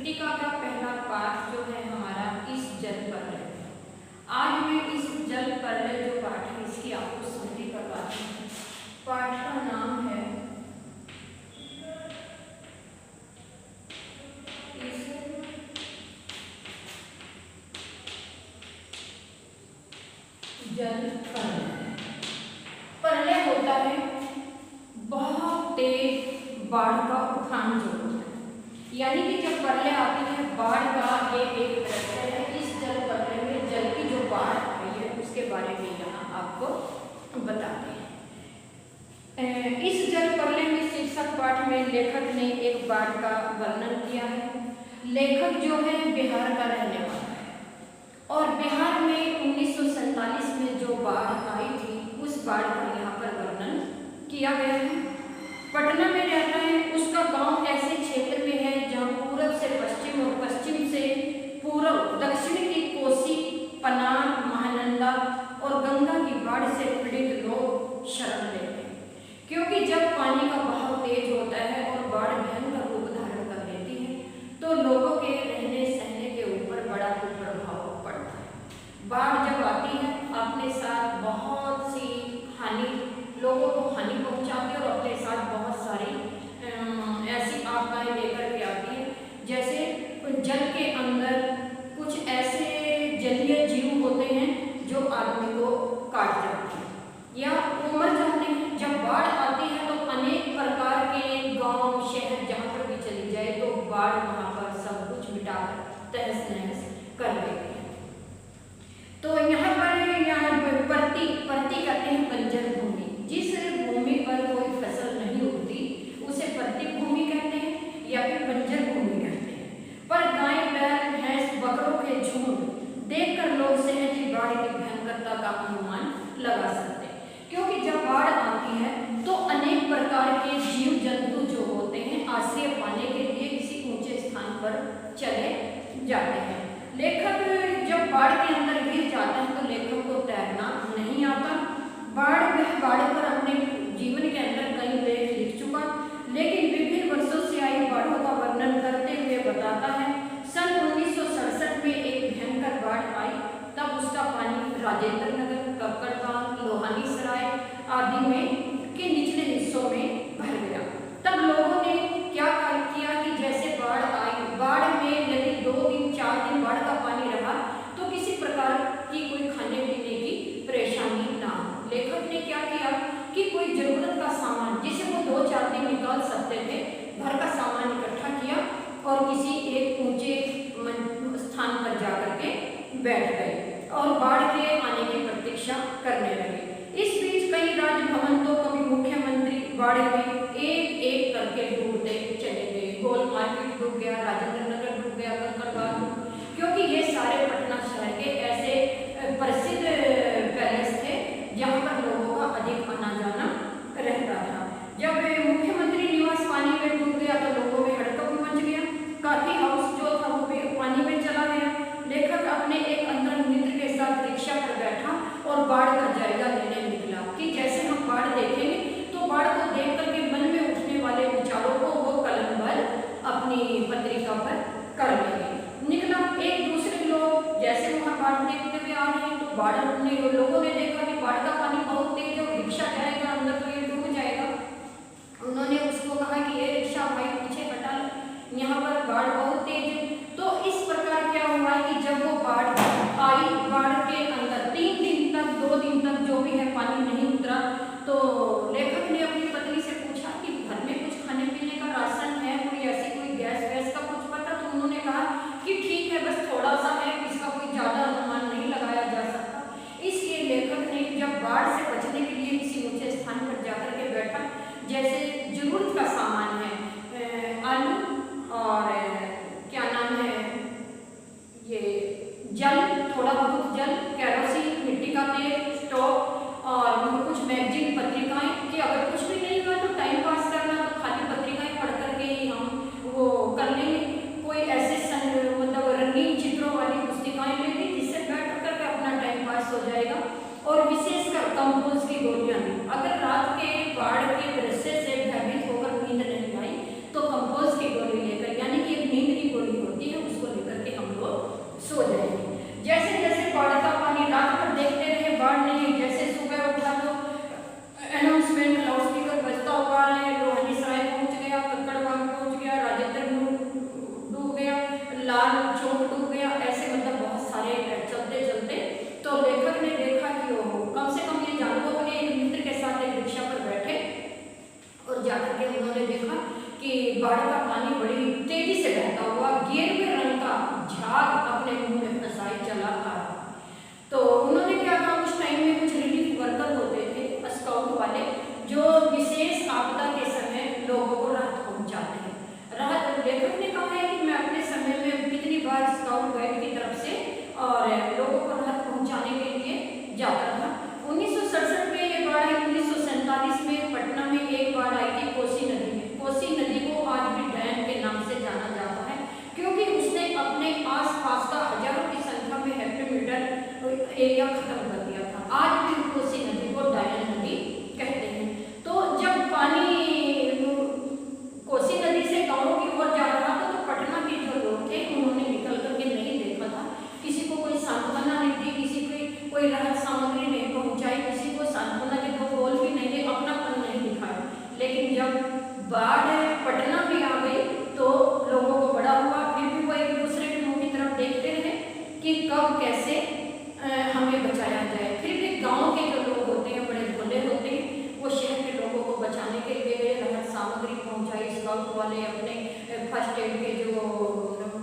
मृत्तिका का पहला पाठ जो है हमारा इस जल पर्लय। आज मैं इस जल पर्लय जो पाठ है इसकी आपको समझी करवाती हूँ। पाठ का नाम है इस जल पर्लय। पर्लय होता है बहुत तेज बाढ़ का उफान जो होता है, यानी कि जब पर्लय आती है बाढ़ का एक दृश्य है। इस जल पर्लय में जल की जो बाढ़ आई है उसके बारे में यहाँ आपको बताते हैं। इस जल पर्लय में शीर्षक पाठ में लेखक ने एक बाढ़ का वर्णन किया है। लेखक जो है बिहार का रहने वाला है और बिहार में 1947 में जो बाढ़ आई थी उस बाढ़ का यहाँ पर वर्णन किया गया है। पटना में रहता है, उसका गांव ऐसे क्षेत्र में है जहां पूरब से पश्चिम और पश्चिम से पूर्व दक्षिण की कोसी, पनार, महानंदा और गंगा की बाढ़ से पीड़ित लोग शरण लेते हैं, क्योंकि जब पानी का बहाव तेज होता है और बाढ़ भयंकर रूप धारण कर लेती है तो लोगों के रहने सहने के ऊपर बड़ा कुप्रभाव पड़ता है। बाढ़ जब आती है अपने साथ बहुत सी हानि, लोगों को हानि पहुंचाती है और अपने साथ बहुत सारी ऐसी आपदाएं लेकर के आती है। जैसे जल के अंदर कुछ ऐसे जलीय जीव होते हैं जो आदमी को काट जाते हैं या वो मर जाते हैं। जब बाढ़ आती है तो अनेक प्रकार के गांव शहर जहाँ पर भी चली जाए तो बाढ़ वहाँ पर सब कुछ मिटाकर तहस नहस कर देती है। तो यहाँ पर परती कहते हैं बंजर भूमि। जिस भूमि पर कोई फसल नहीं उगती उसे परती भूमि कहते हैं या फिर बंजर भूमि कहते हैं। पर गाय, बैल, भैंस, बकरों के झुंड देखकर लोग सहजी बाढ़ की भयंकरता का अनुमान लगा सकते हैं, क्योंकि जब बाढ़ आती है तो अनेक प्रकार के जीव जंतु जो होते हैं आश्रय पाने के लिए किसी ऊंचे स्थान पर चले जाते हैं। लेखक जब बाढ़ के अंदर गिर जाता है तो लेखक को तैरना नहीं आता। बाढ़ पर अपने जीवन के अंदर कई लेख लिख चुका, लेकिन विभिन्न वर्षों से आई बाढ़ों का वर्णन करते हुए बताता है सन 1967 में एक भयंकर बाढ़ आई। तब उसका पानी राजेंद्र नगर, कक्कड़बाग, लोहानी सराय आदि में के निचले हिस्सों में भर गया। तब लोगों ने क्या किया कि जैसे बाढ़ आई, बाढ़ में यदि 2 दिन 4 दिन बाढ़ का पानी रहा तो किसी प्रकार की कोई खाने पीने की परेशानी ना हो। लेखक ने क्या किया कि कोई जरूरत का सामान जिसे वो 2-4 दिन निकाल सकते थे, घर का सामान इकट्ठा किया और किसी एक ऊंचे स्थान पर जाकर के बैठ गए और बाढ़ के आने की प्रतीक्षा करने लगे। इस बीच कई राजभवन तो कभी मुख्यमंत्री बाढ़ में एक एक करके डूबते चले गए। गोल मार्केट डूब गया, राजेंद्र नगर डूब गया, कक्कड़बाग, क्योंकि ये सारे पटना शहर के ऐसे प्रसिद्ध पैलेस थे जहाँ पर लोगों का अधिक आना जाना रहता था। जब मुख्यमंत्री निवास पानी में डूब गया तो लोगों में हड़कंप मच गया। काफी हाउस जो था वो भी पानी में चला गया। लेखक अपने एक अंदर मित्र के साथ रिक्शा पर बैठा और बाढ़ का जायजा लेने निकला कि जैसे हम बाढ़ देखेंगे तो बाढ़ को देख करके मन में उठने वाले विचारों को वो कलमबंद अपनी पत्रिका पर कर लेंगे। निकला, एक दूसरे लोग जैसे वहाँ बाढ़ देखते हुए आ रहे हैं तो लोगों ने देखा कि बाढ़ का पानी बहुत तेज है, रिक्शा जाएगा अंदर तो ये डूब जाएगा। उन्होंने उसको कहा कि ये रिक्शा भाई पीछे हटा लो, यहाँ पर बाढ़ बहुत तेज है। तो इस प्रकार क्या हुआ कि जब वो बाढ़ आई, बाढ़ के अंदर 3 दिन तक 2 दिन तक जो भी है पानी नहीं उतरा, तो लेखक ने अपनी पत्नी से पूछा कि घर में कुछ खाने पीने का राशन है, कोई ऐसी कोई गैस वैस का कुछ पता? तो उन्होंने कहा कि ठीक है, बस थोड़ा सा है, इसका कोई ज्यादा अनुमान नहीं लगाया जा सकता। इसलिए लेखक ने जब बाढ़ से बचने के लिए किसी ऊंचे स्थान पर जाकर के बैठा, जैसे जरूरत का सामान है आलू और क्या नाम है ये जल, थोड़ा बहुत जल, केरोसिन, मिट्टी का तेल, स्टोव और कुछ मैगजीन पत्रिकाएं कि अगर कुछ भी नहीं हुआ तो टाइम पास करना, तो खाली पत्रिकाएं पढ़ करके ही हम वो कर लेंगे। कोई ऐसे मतलब रंगीन चित्रों वाली पुस्तिकाएं ले ली जिससे बैठ करके अपना टाइम पास हो जाएगा। और विशेषकर कंपोज की गोलियां ली। अगर रात के बाढ़ के दृश्य से भयभीत होकर नींद नहीं आई तो कंपोज की गोली लेकर, यानी कि एक नींद की गोली होती लाल चौक डूब गया, ऐसे मतलब बहुत सारे चलते चलते तो लेखक ने देखा कि वो कम से कम ये जानवर अपने एक मित्र के साथ एक रिक्शा पर बैठे और जाकर के उन्होंने देखा कि बाढ़ का पानी बड़ी तेजी से बहता हुआ गेरुए रंग का झाग अपने मुंह में फंसाए चला आ रहा। तो उन्होंने क्या कहा, उस टाइम में कुछ रिलीफ वर्कर होते थे स्काउट वाले जो विशेष आपदा के समय लोगों को राहत पहुंचाते हैं। राहत लेखक ने कहा है कि मैं अपने समय में कितनी बार स्काउट गाइड की तरफ से और लोगों को राहत पहुंचाने के लिए जाता था। 1967 में ये बाढ़ आई, 1947 में पटना में एक बाढ़ आई थी कोसी नदी में। कोसी नदी को आज भी डैम के नाम से जाना जाता है क्योंकि उसने अपने आसपास का हजारों की संख्या में हेक्टोमीटर एरिया खत्म कर दिया था। आज भी कोसी नदी को डायन नदी कहते हैं। तो जब पानी कोसी नदी से गांवों की ओर जा रहा था तो पटना के जो लोग थे उन्होंने निकल करके नहीं देखा था, किसी को कोई सांत्वना नहीं दी, किसी को कोई राहत सामग्री नहीं पहुंचाई, किसी को सांत्वना के दो बोल भी नहीं दिए, अपनापन नहीं दिखाया। लेकिन जब बाढ़ पटना में आ गई तो लोगों को बड़ा हुआ, फिर भी वो एक दूसरे के मुंह की तरफ देखते रहे कि कब कैसे हमें बचाया जाए। फिर भी गांव के जो लोग होते हैं बड़े भोले होते हैं, वो शहर के लोगों को बचाने के लिए गए, राहत सामग्री पहुंचाई। स्काउट वाले अपने फर्स्ट एड के जो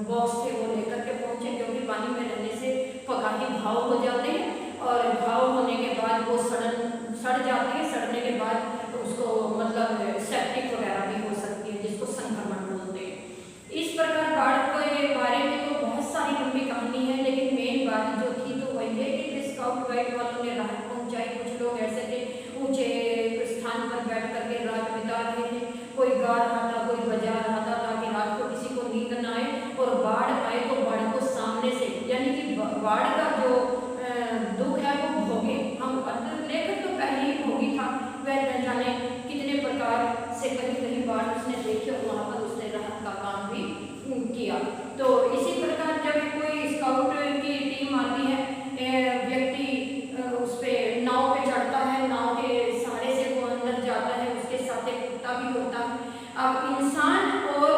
बॉक्स थे वो लेकर के पहुंचे क्योंकि पानी में रहने से पकाही घाव हो जाते हैं और घाव होने के बाद वो सड़ जाते हैं, सड़ने के बाद उसको मतलब सेप्टिक वगैरह भी हो सकती है जिसको संक्रमण बोलते हैं। इस प्रकार बाढ़ के बारे में तो बहुत सारी लंबी कहानी है, लेकिन मेन बात जो थी तो वही है कि स्काउट गाइड वालों ने राहत पहुंचाई। कुछ लोग ऐसे थे ऊंचे स्थान पर बैठ करके रात बिता रहे थे, कोई गा रहा था, कोई बजा रहा था ताकि रात को किसी को नींद न आए और बाढ़ आए तो बाढ़ को सामने से यानी कि बाढ़ का जो दुख है वो भोगे। हम लेखक तो पहले ही भोगी था, वह न जाने कितने प्रकार से कहीं कहीं बाढ़ उसने देखी और वहाँ पर उसने राहत का काम भी किया। तो इसी प्रकार जब कोई स्काउट की टीम आती है, व्यक्ति उस पर नाव पे चढ़ता है, नाव के सहारे से वो अंदर जाता है, उसके साथ एक कुत्ता भी होता है। अब इंसान और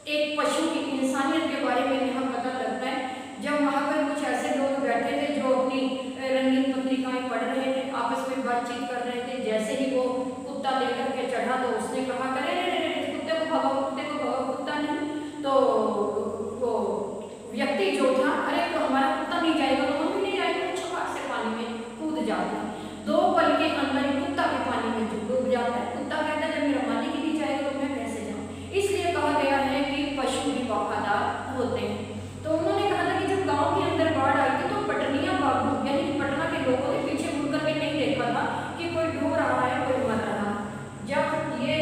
एक पशु की इंसानियत के बारे में यहाँ पता लगता है जब वहाँ पर कुछ ऐसे लोग बैठे थे जो अपनी रंगीन पत्रिकाएं पढ़ रहे थे, आपस में बातचीत कर रहे थे। जैसे ही वो कुत्ता लेकर के चढ़ा तो उसने कहा करे कुत्ते को भगाओ, कुत्ते को भगाओ, कुत्ता नहीं। तो वो व्यक्ति जो था, अरे तो हमारा कुत्ता नहीं जाएगा तो हम भी नहीं जाएंगे, छपाक से पानी में कूद जाता है। 2 पल के अंदर ही कुत्ता भी पानी में डूब जाता है। कुत्ता कहता है जब मेरा मालिक ही नहीं जाएगा तो मैं कैसे जाऊँ। इसलिए कहा गया है कि पशु भी वफादार होते हैं। तो उन्होंने कहा था कि जब गांव के अंदर बाढ़ आई थी तो पटनिया बाबू यानी कि पटना के लोगों ने पीछे मुड़ करके नहीं देखा था कि कोई डूब रहा है, कोई मर रहा है। जब ये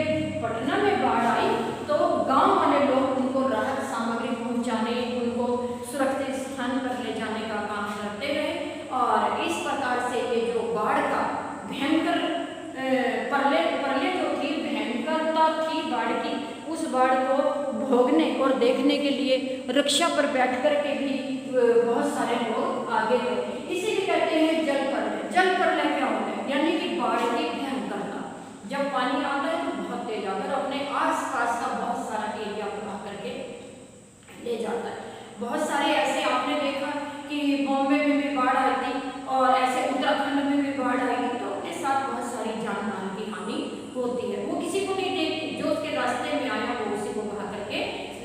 पटना में बाढ़ आई तो गांव वाले लोग उनको राहत सामग्री पहुंचाने, उनको सुरक्षित स्थान पर ले जाने का काम करते रहे और इस प्रकार से ये जो बाढ़ का भयंकर प्रलय जो थी, भयंकरता थी बाढ़ की, उस बाढ़ को भोगने और देखने के लिए रिक्शा पर बैठ कर के भी बहुत सारे लोग आगे थे। इसीलिए कहते हैं जल प्रलय। जल प्रलय क्या होता है, यानी कि बाढ़ की भयंकरता। जब पानी आता है तो बहुत तेज आकर अपने आसपास का बहुत सारा एरिया बना करके ले जाता है। बहुत सारे ऐसे आपने देखा कि बॉम्बे में भी बाढ़ आई थी और ऐसे उत्तराखंड में भी बाढ़ आई थी, तो अपने साथ बहुत सारी जान माल की हानि होती है। वो किसी को नहीं देखती, जो उसके रास्ते में आया वो उसी को बहा करके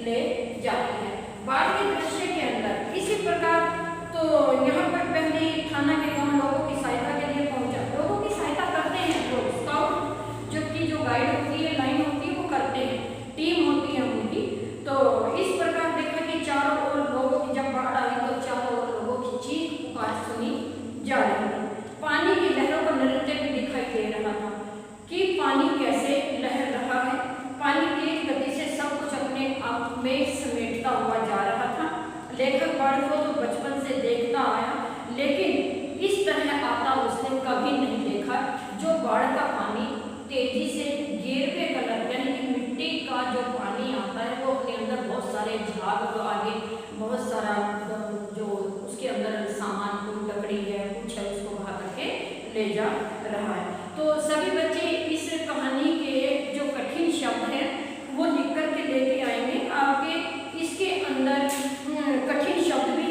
ले जाती है। बाढ़ के दृश्य के अंदर इसी प्रकार तो यहाँ पर पहले थाना के गांव लोगों की सहायता के लिए पहुंचा। लोगों की सहायता करते हैं लोग, स्काउट जो गाइड होती है, लाइन होती है, वो करते हैं, टीम होती है उनकी। तो इस प्रकार देखा कि चारों ओर लोगों की जब बाढ़ आई तो चारों ओर लोगों की चीख पुकार सुनी जा रही थी। पानी की लहरों का नृत्य भी दिखाई दे रहा था कि पानी कैसे लहर रहा है। पानी तेज गति से सब कुछ अपने आप में समेटता हुआ जा रहा था। लेखक बाढ़ को तो बचपन से देखता आया, लेकिन इस तरह आता उसने कभी नहीं देखा। जो बाढ़ का पानी तेजी से गेरुए कलर यानी कि मिट्टी का जो पानी आता है वो अपने अंदर बहुत सारे झाग तो आगे बहुत सारा जो उसके अंदर सामान कोई लकड़ी है कुछ है उसको बहा करके ले जा रहा है। तो सभी बच्चे इस कहानी के जो कठिन शब्द हैं वो लिख करके लेके आएंगे। आपके इस इसके अंदर कठिन शब्द भी